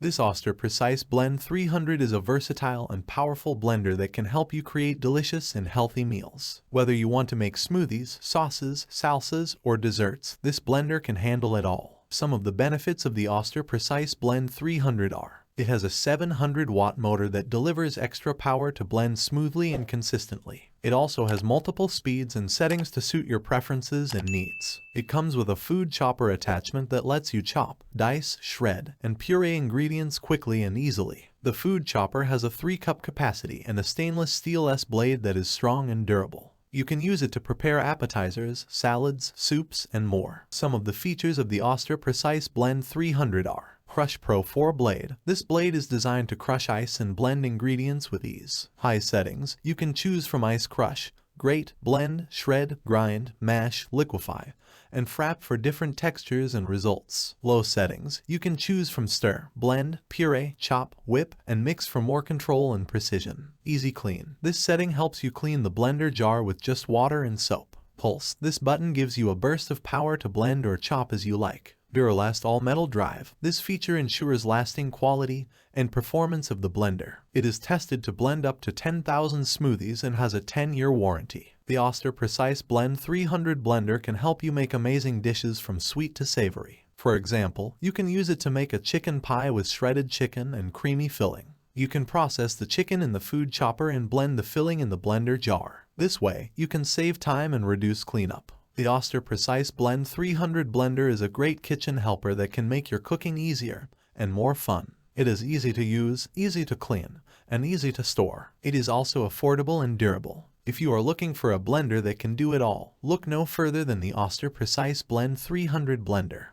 This Oster Precise Blend 300 is a versatile and powerful blender that can help you create delicious and healthy meals. Whether you want to make smoothies, sauces, salsas, or desserts, this blender can handle it all. Some of the benefits of the Oster Precise Blend 300 are: it has a 700-watt motor that delivers extra power to blend smoothly and consistently. It also has multiple speeds and settings to suit your preferences and needs. It comes with a food chopper attachment that lets you chop, dice, shred, and puree ingredients quickly and easily. The food chopper has a 3-cup capacity and a stainless steel blade that is strong and durable. You can use it to prepare appetizers, salads, soups, and more. Some of the features of the Oster Precise Blend 300 are: Crush Pro 4 blade. This blade is designed to crush ice and blend ingredients with ease. High settings. You can choose from ice crush, grate, blend, shred, grind, mash, liquefy, and frap for different textures and results. Low settings. You can choose from stir, blend, puree, chop, whip, and mix for more control and precision. Easy clean. This setting helps you clean the blender jar with just water and soap. Pulse. This button gives you a burst of power to blend or chop as you like. Duralast all-metal drive. This feature ensures lasting quality and performance of the blender. It is tested to blend up to 10,000 smoothies and has a 10-year warranty. The Oster Precise Blend 300 blender can help you make amazing dishes from sweet to savory. For example, you can use it to make a chicken pie with shredded chicken and creamy filling. You can process the chicken in the food chopper and blend the filling in the blender jar. This way, you can save time and reduce cleanup. The Oster Precise Blend 300 blender is a great kitchen helper that can make your cooking easier and more fun. It is easy to use, easy to clean, and easy to store. It is also affordable and durable. If you are looking for a blender that can do it all, look no further than the Oster Precise Blend 300 blender.